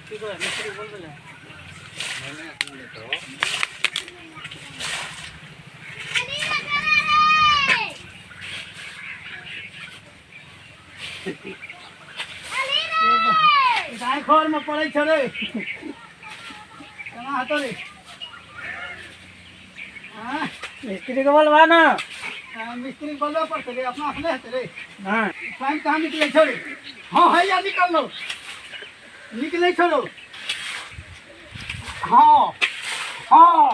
ठीक है मिस्त्री बोल बोले मैंने सुन तो गाय खोर में पड़े छे कना हतो रे हां मिस्त्री को बोलवा ना मिस्त्री बोलवा पड़ते रे अपना अपने हते रे हां टाइम कहां निकले छोड़े हां है या निकल लो निकले छोड़ो हां हां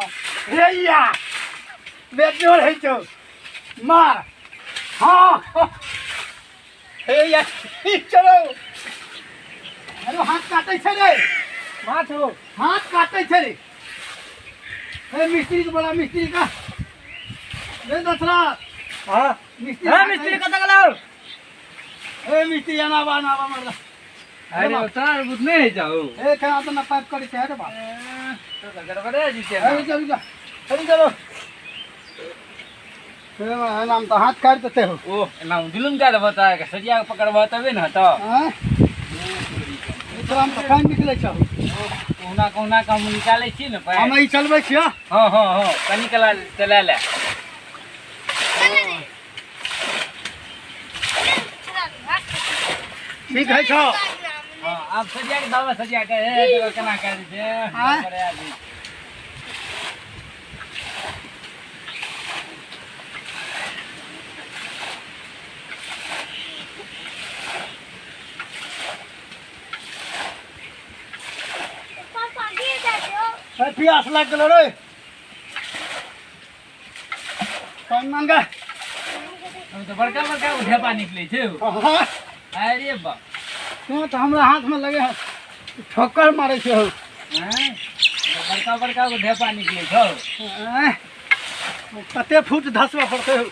रे या बेजोर है छो मार हां हे या चलो अरे हाथ काटे छे रे हाथ हो हाथ काटे छे रे ए मिस्त्री को बोला मिस्त्री का रे दसरा हां मिस्त्री कत गलो ए मिस्त्री आना मार अरे उतार बुत नहीं जाओ ए कहां तो ना पाइप कर छे रे बा तो गड़बड़े जीते अरे चलो ए नाम तो हाथ काट देते हो ओ नाम जुलुम का बताया के सजिया पकड़वा तबे न तो हां हम तो कान निकले छ कोना काम निकाले छी न पाए हम ई चलबै छी हां कनी कला चला ले ठीक है छ हां आप सजिया के दावा सजिया के ए केना कर दे करे आदमी प्यास लग गलो रे पानी मांगा हम तो बड़का उठे पानी निकले छे अरे बा तो हमरा हाथ में लगे है ठोकर मारे छे हो हैं बड़का उठे पानी निकले छो कते फुट धसवा पड़ते हो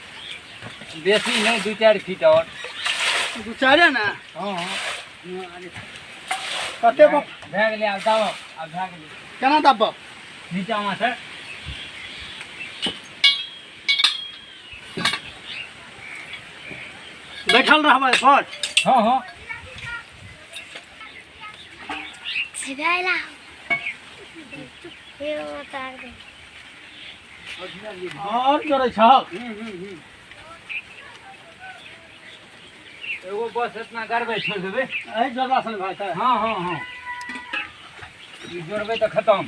बेसी नहीं 2-4 फीट और 2-4 ना हां कते भाग ले आ जाओ अब भाग ले केना दब नीचा में सर बैठल रहबै पर हां सिगाइला ये उतार दे और करे छ एगो बस इतना करबे छोड़ देबे ए जोरबा सन भाई त हां ई जोड़बे तो खत्म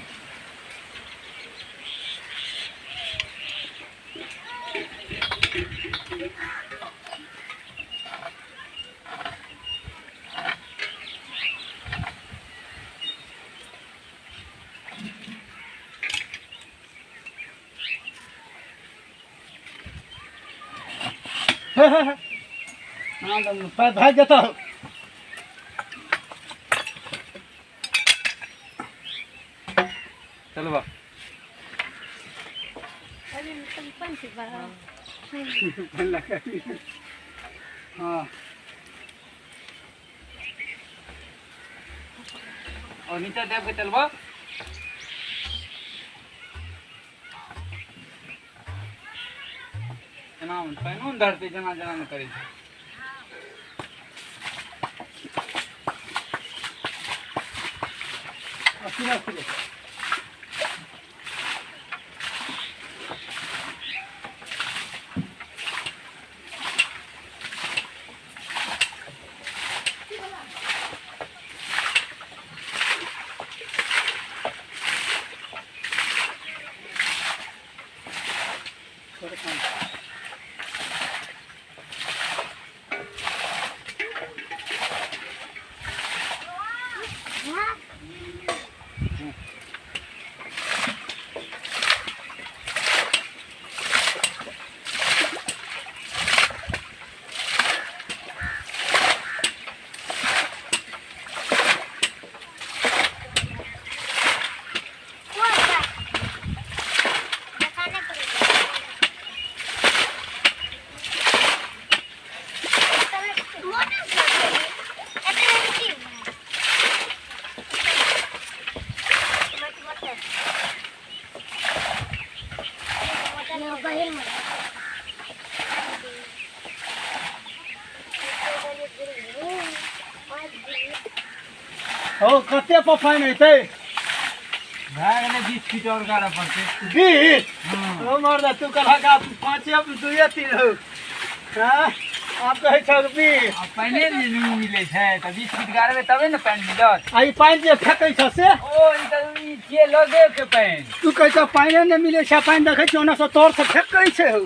हां तो पैर भाग जाता हो चलो बा अरे पंच बड़ा हां और नीचे देख के चलबा जना पैनो धरते जना न करे अस्सी हो कते पर फाइन हेतै भए गेलै 20 फीट और गाड़ा पड़तै 20 हाँ ओ मर्द तू कहलक आप 5 2 3 हो हां आप कहै छ 20 आ पाइने नहीं मिलै छै तऽ 20 फीट गाड़बै तबे ने पानि मिलत आ ई पानि जे फेकै छ से ओ ई तऽ ई के लगे के पानि तू कहै छ पानि नहि मिलै छै पानि देखै छी ओना से तोर से फेकै छै हो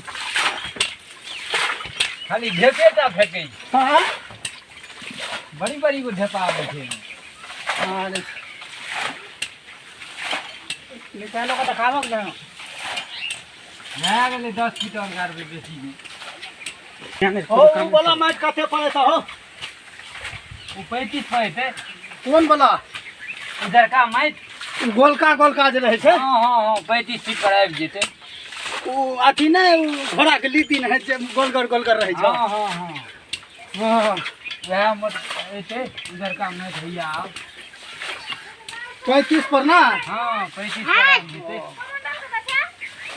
खाली ढेपेटा फेकै हां बड़ी बड़ी गो ढेपा आबै छै अरे निकालो का देखाबक न भए गेलै 10 फीट और गाड़बै बेसी नहीं हो उ वाला माइट कते पड़े छ हो वो 35 पर हेतै कोन वाला इधर का माइट गोलका जे रहै छै हाँ हाँ हाँ 35 फीट पर आबि जेतै ओ अथी नहि उ घोड़ा के लीती नहि छै गोलगर रहै छै हाँ हाँ हाँ हां वह मत ऐसे इधर का माइट भैया आप 35 पर ना हाँ 35 पर आबि जेतै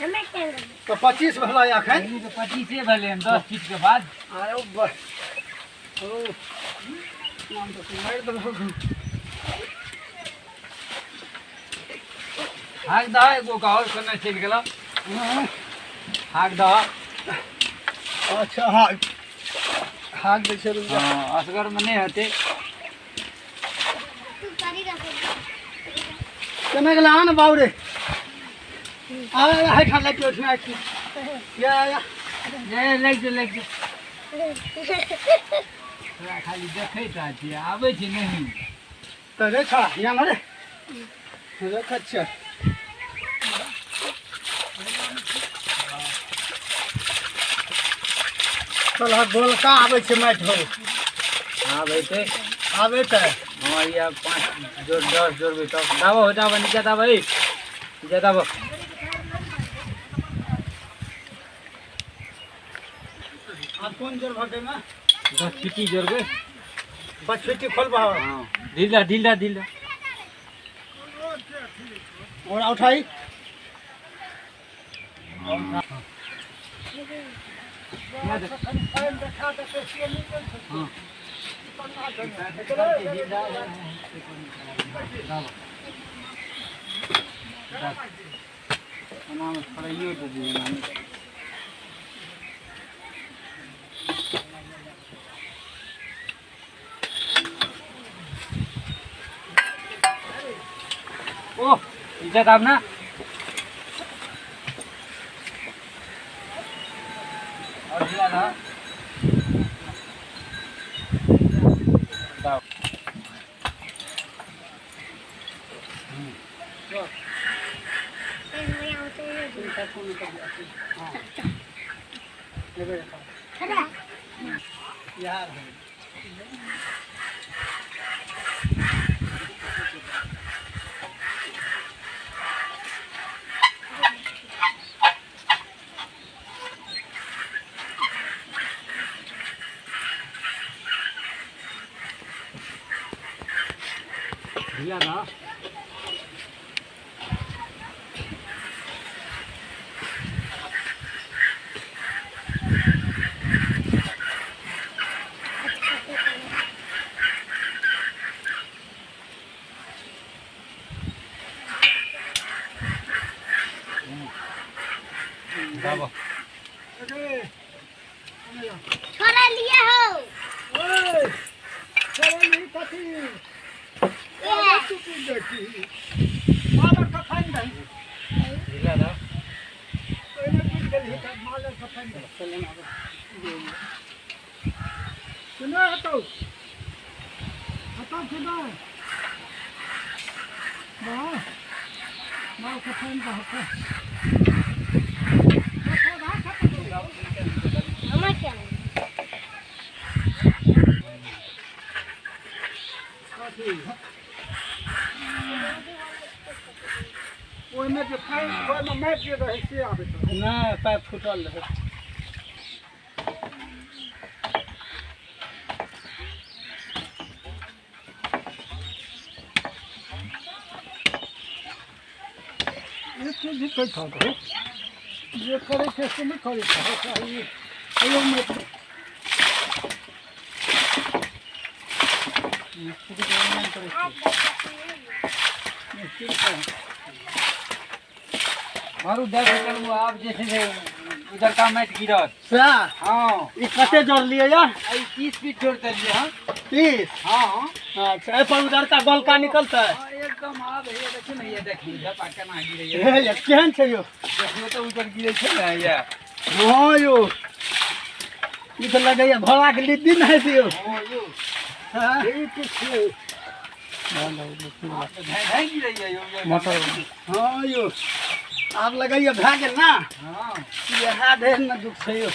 हमें क्या तो 25 भला अखन ई तऽ 25 भेलै 10 फीट के बाद अरे ओ नाम तो मार दो हाक दह एगो का और कोना चलि गेल हाक दह अच्छा हाँ हाँ दै छै रुपया हाँ असगर में नहीं हेतै तू करी रख केना गेला आन बाबू रे आ हाय खा लागि उठना छी या ए लग जो तोरा खाली देखैत छी आबै छै नहीं त रे छा या रे रखत छै चल गोलका आबै छै माइट हो आबै छै आबै छै हाँ या 5 जोड़ 10 जोड़बै तब दाबो हो जाबो नीचे दाबो नीचे दाबो आ कोन जोर भटे में 10 फीटी जोड़बै 5 फीटी खोलबा हाँ ढीला और उठाई ओ नीचे दाब ना और ढीला ना दाब यार ढीला ना दाबो छोड़ा लिए हो ओए चलो नहीं पति ये तू की देखी माला का फाइन नहीं ढीला ना पहले कुछ गली का माला का फाइन चले ना सुनो हटो सुनो वाह माल का फाइन का हटो हमें क्या ओहिमे जे फाइन ओहिमे माइट जे रहै से आबै छै नहि पाइप फुटल रहै एक चीज भी कोई था जे करे छै से नहि करै छै ओहिमे मिस्त्री के ऑनलाइन करे मिस्त्री का मारू देख चलू आप जैसे से उधर का मैट गिरत सा हां ई कते जोड़ लिए या आई 30 फीट जोड़ते लिए हां 30 हां अच्छा ए पर उधर का गोल का निकलता है हां एकदम आ भैया देखिए ना ये देखिए धपा केना गिरे ए ये केहन छै यो देखिए तो उधर गिरे छै ना ये हां यो ई तो लगे ये घोड़ा के लिद्दी नहीं दियो हां यो हां ये कुछ धाई गिरे ये यो मोटर हां यो आप लगाइए भा गेल ना हां यहाँ देर में दुख छै यो